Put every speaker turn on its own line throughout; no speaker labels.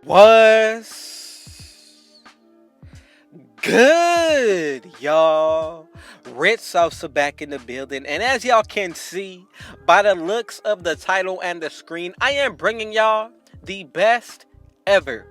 What's good, y'all? Rich Salsa back in the building, and as y'all can see by the looks of the title and the screen, I am bringing y'all the best ever,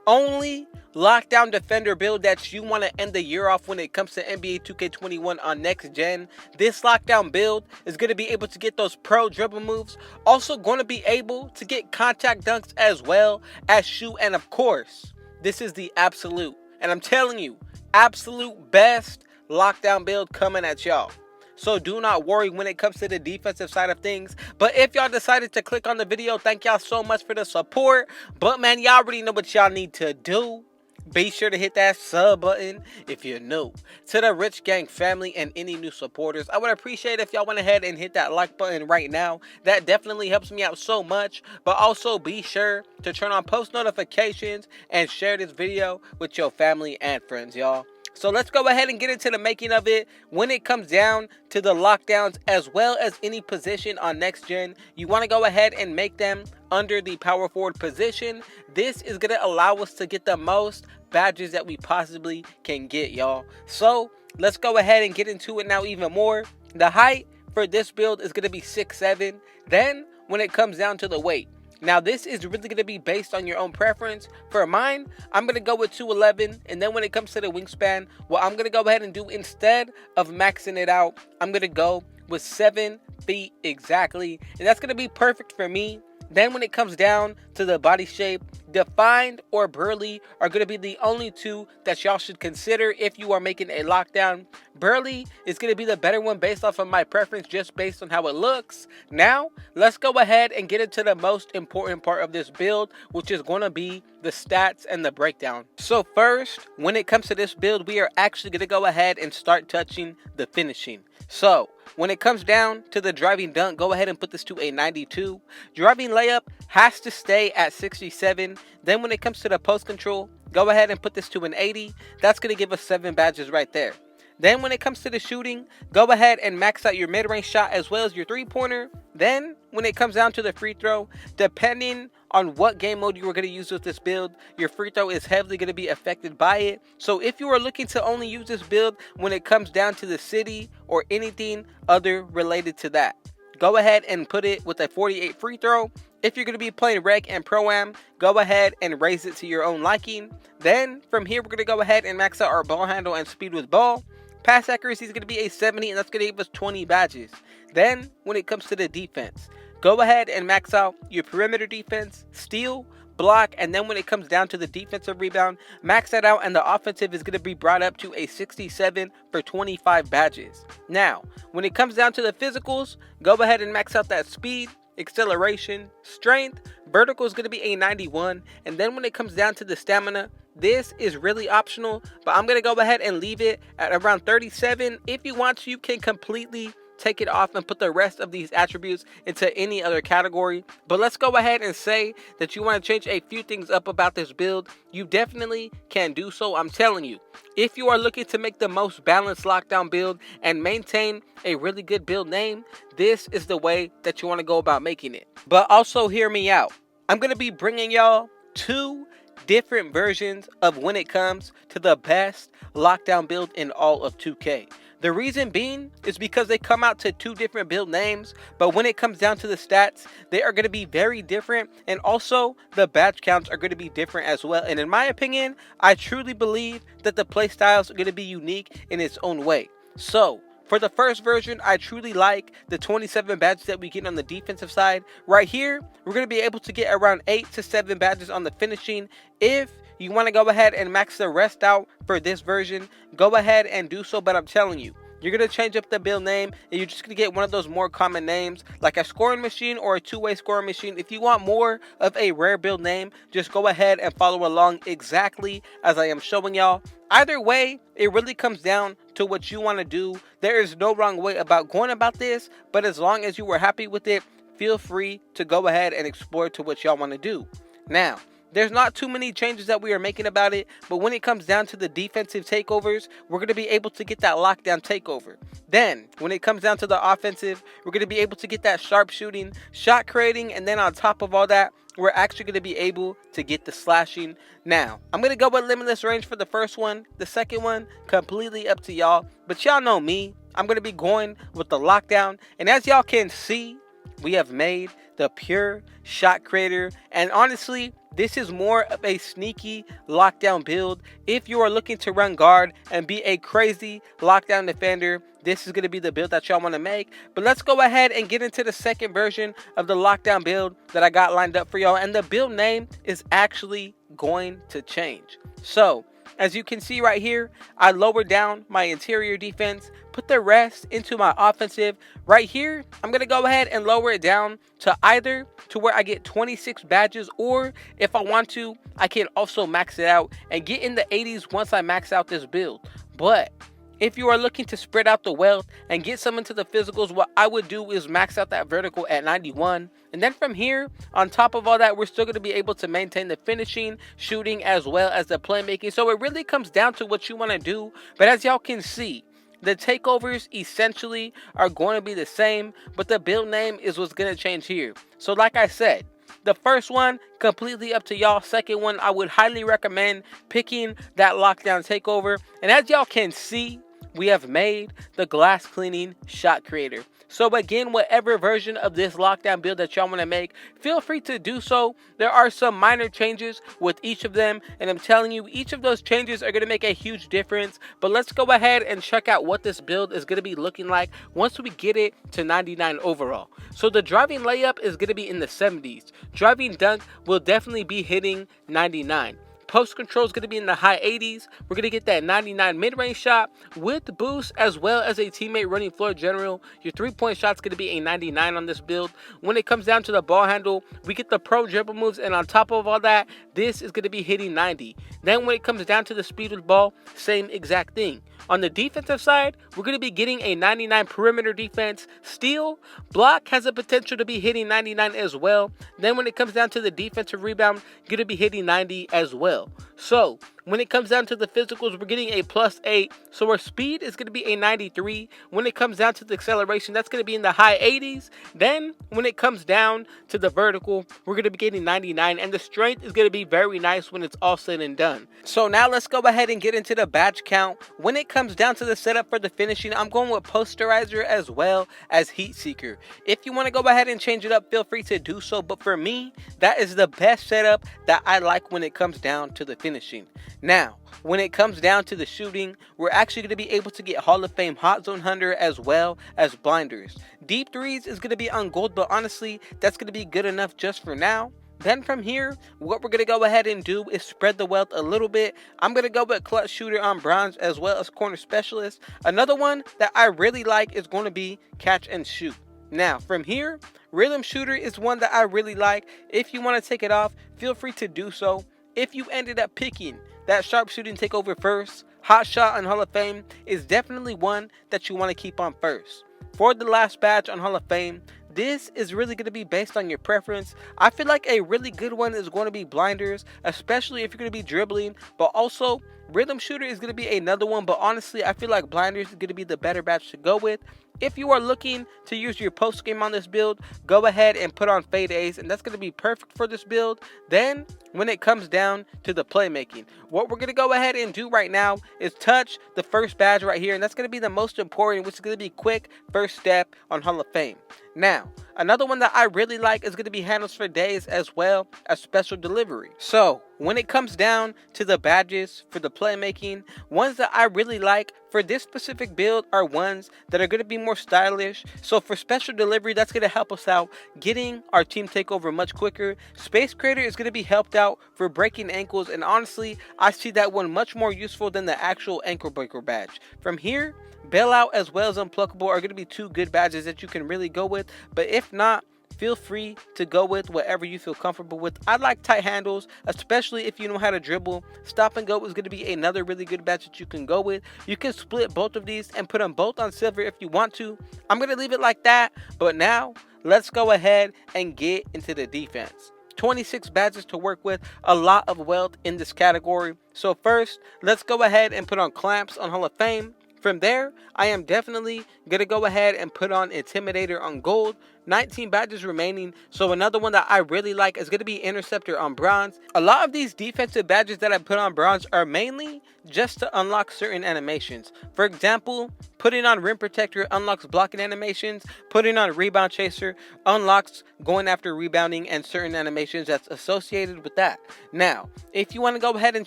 only lockdown defender build that you want to end the year off when it comes to NBA 2K21 on next gen. This lockdown build is going to be able to get those pro dribble moves, also going to be able to get contact dunks as well as shoot, and of course, this is the absolute, and I'm telling you, absolute best lockdown build coming at y'all. So do not worry when it comes to the defensive side of things. But if y'all decided to click on the video, thank y'all so much for the support. But man, y'all already know what y'all need to do. Be sure to hit that sub button if you're new to the Rich Gang family, and any new supporters, I would appreciate if y'all went ahead and hit that like button right now. That definitely helps me out so much. But also be sure to turn on post notifications and share this video with your family and friends, y'all. So let's go ahead and get into the making of it. When it comes down to the lockdowns as well as any position on next gen, you want to go ahead and make them under the power forward position. This is going to allow us to get the most badges that we possibly can get, y'all. So let's go ahead and get into it now even more. The height for this build is going to be 6'7". Then when it comes down to the weight, now this is really going to be based on your own preference. For mine, I'm going to go with 2'11", and then when it comes to the wingspan, what I'm going to go ahead and do instead of maxing it out, I'm going to go with 7 feet exactly, and that's going to be perfect for me. Then when it comes down to the body shape, defined or burly are going to be the only two that y'all should consider if you are making a lockdown. Burly is going to be the better one based off of my preference, just based on how it looks. Now, let's go ahead and get into the most important part of this build, which is going to be the stats and the breakdown. So first, when it comes to this build, we are actually going to go ahead and start touching the finishing. So when it comes down to the driving dunk, go ahead and put this to a 92. Driving layup has to stay at 67. Then when it comes to the post control, go ahead and put this to an 80. That's going to give us 7 badges right there. Then when it comes to the shooting, go ahead and max out your mid-range shot as well as your three-pointer. Then when it comes down to the free throw, depending on what game mode you are going to use with this build, your free throw is heavily going to be affected by it. So if you are looking to only use this build when it comes down to the city or anything other related to that, go ahead and put it with a 48 free throw. If you're going to be playing Rec and Pro-Am, go ahead and raise it to your own liking. Then from here, we're going to go ahead and max out our ball handle and speed with ball. Pass accuracy is going to be a 70, and that's going to give us 20 badges. Then when it comes to the defense, go ahead and max out your perimeter defense, steal, block, and then when it comes down to the defensive rebound, max that out, and the offensive is going to be brought up to a 67 for 25 badges. Now, when it comes down to the physicals, go ahead and max out that speed, acceleration, strength. Vertical is going to be a 91, and then when it comes down to the stamina, this is really optional, but I'm going to go ahead and leave it at around 37. If you want to, you can completely take it off and put the rest of these attributes into any other category. But let's go ahead and say that you want to change a few things up about this build. You definitely can do so. I'm telling you, if you are looking to make the most balanced lockdown build and maintain a really good build name, this is the way that you want to go about making it. But also hear me out. I'm going to be bringing y'all 2 different versions of when it comes to the best lockdown build in all of 2K. The reason being is because they come out to 2 different build names, but when it comes down to the stats, they are going to be very different, and also the badge counts are going to be different as well. And in my opinion, I truly believe that the playstyles are going to be unique in its own way. So for the first version, I truly like the 27 badges that we get on the defensive side. Right here, we're going to be able to get around 8 to 7 badges on the finishing. If you want to go ahead and max the rest out for this version, go ahead and do so, but I'm telling you, you're going to change up the build name, and you're just going to get one of those more common names, like a scoring machine or a two-way scoring machine. If you want more of a rare build name, just go ahead and follow along exactly as I am showing y'all. Either way, it really comes down to what you want to do. There is no wrong way about going about this, but as long as you were happy with it, feel free to go ahead and explore to what y'all want to do. Now, there's not too many changes that we are making about it, but when it comes down to the defensive takeovers, we're going to be able to get that lockdown takeover. Then, when it comes down to the offensive, we're going to be able to get that sharp shooting, shot creating, and then on top of all that, we're actually going to be able to get the slashing. Now, I'm going to go with limitless range for the first one. The second one, completely up to y'all. But y'all know me. I'm going to be going with the lockdown. And as y'all can see, we have made the pure shot creator. And honestly, this is more of a sneaky lockdown build. If you are looking to run guard and be a crazy lockdown defender, this is going to be the build that y'all want to make. But let's go ahead and get into the second version of the lockdown build that I got lined up for y'all. And the build name is actually going to change. So, as you can see right here, I lowered down my interior defense, put the rest into my offensive. Right here, I'm going to go ahead and lower it down to either to where I get 26 badges, or if I want to, I can also max it out and get in the 80s once I max out this build. But if you are looking to spread out the wealth and get some into the physicals, what I would do is max out that vertical at 91. And then from here, on top of all that, we're still going to be able to maintain the finishing, shooting, as well as the playmaking. So it really comes down to what you want to do. But as y'all can see, the takeovers essentially are going to be the same, but the build name is what's going to change here. So like I said, the first one, completely up to y'all. Second one, I would highly recommend picking that lockdown takeover. And as y'all can see, we have made the glass cleaning shot creator. So again, whatever version of this lockdown build that y'all want to make, feel free to do so. There are some minor changes with each of them, and I'm telling you, each of those changes are going to make a huge difference. But let's go ahead and check out what this build is going to be looking like once we get it to 99 overall. So the driving layup is going to be in the 70s. Driving dunk will definitely be hitting 99. Post control is going to be in the high 80s. We're going to get that 99 mid-range shot with boost, as well as a teammate running floor general. Your 3-point shot is going to be a 99 on this build. When it comes down to the ball handle, we get the pro dribble moves, and on top of all that, this is going to be hitting 90. Then when it comes down to the speed with ball, same exact thing. On the defensive side, we're going to be getting a 99 perimeter defense. Steal, block has the potential to be hitting 99 as well. Then when it comes down to the defensive rebound, going to be hitting 90 as well. So when it comes down to the physicals, we're getting a +8. So our speed is going to be a 93. When it comes down to the acceleration, that's going to be in the high 80s. Then when it comes down to the vertical, we're going to be getting 99. And the strength is going to be very nice when it's all said and done. So now let's go ahead and get into the badge count. When it comes down to the setup for the finishing, I'm going with posterizer as well as heat seeker. If you want to go ahead and change it up, feel free to do so. But for me, that is the best setup that I like when it comes down to the finishing. Now, when it comes down to the shooting, we're actually going to be able to get Hall of Fame Hot Zone Hunter as well as blinders. Deep threes is going to be on gold, but honestly, that's going to be good enough just for now. Then from here, what we're going to go ahead and do is spread the wealth a little bit. I'm going to go with clutch shooter on bronze as well as corner specialist. Another one that I really like is going to be catch and shoot. Now, from here, rhythm shooter is one that I really like. If you want to take it off, feel free to do so. If you ended up picking that sharpshooting takeover first, hot shot on Hall of Fame is definitely one that you want to keep on first. For the last badge on Hall of Fame, this is really going to be based on your preference. I feel like a really good one is going to be blinders, especially if you're going to be dribbling, but also rhythm shooter is going to be another one. But honestly, I feel like blinders is going to be the better badge to go with. If you are looking to use your post game on this build, go ahead and put on fade A's, and that's going to be perfect for this build. Then when it comes down to the playmaking, what we're going to go ahead and do right now is touch the first badge right here, and that's going to be the most important, which is going to be quick first step on Hall of Fame. Now, another one that I really like is going to be handles for days as well as special delivery. So when it comes down to the badges for the playmaking, ones that I really like for this specific build are ones that are going to be more stylish. So for special delivery, that's going to help us out getting our team takeover much quicker. Space creator is going to be helped out for breaking ankles, and honestly, I see that one much more useful than the actual ankle breaker badge. From here, bailout as well as unpluckable are going to be two good badges that you can really go with. But if not, feel free to go with whatever you feel comfortable with. I like tight handles, especially if you know how to dribble. Stop and go is going to be another really good badge that you can go with. You can split both of these and put them both on silver if you want to. I'm going to leave it like that. But now, let's go ahead and get into the defense. 26 badges to work with, a lot of wealth in this category. So first, let's go ahead and put on clamps on Hall of Fame. From there, I am definitely going to go ahead and put on Intimidator on gold. 19 badges remaining. So another one that I really like is going to be Interceptor on bronze. A lot of these defensive badges that I put on bronze are mainly just to unlock certain animations. For example, putting on Rim Protector unlocks blocking animations. Putting on Rebound Chaser unlocks going after rebounding and certain animations that's associated with that. Now, if you want to go ahead and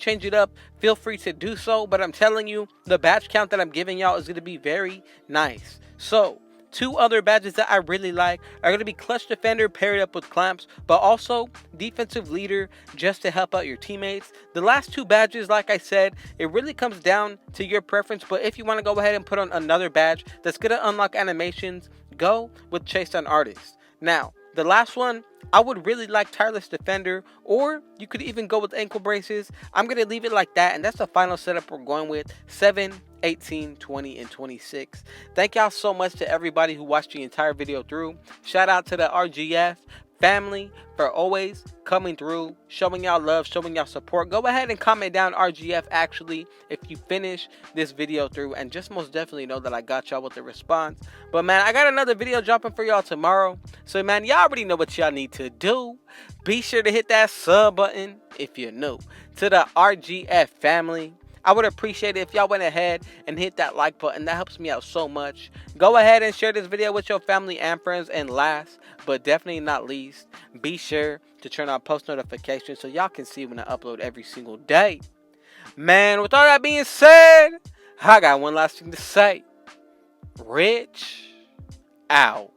change it up, feel free to do so. But I'm telling you, the badge count that I'm giving y'all is going to be very nice. So, two other badges that I really like are going to be Clutch Defender paired up with Clamps, but also Defensive Leader just to help out your teammates. The last two badges, like I said, it really comes down to your preference, but if you want to go ahead and put on another badge that's going to unlock animations, go with Chase Down Artist. Now, the last one, I would really like Tireless Defender, or you could even go with Ankle Braces. I'm going to leave it like that, and that's the final setup we're going with. 7, 18, 20, and 26. Thank y'all so much to everybody who watched the entire video through. Shout out to the RGF family for always coming through, showing y'all love, showing y'all support. Go ahead and comment down RGF actually if you finish this video through, and just most definitely know that I got y'all with the response. But man, I got another video dropping for y'all tomorrow. So man, y'all already know what y'all need to do. Be sure to hit that sub button if you're new to the RGF family. I would appreciate it if y'all went ahead and hit that like button. That helps me out so much. Go ahead and share this video with your family and friends. And last, but definitely not least, be sure to turn on post notifications so y'all can see when I upload every single day. Man, with all that being said, I got one last thing to say. Rich out.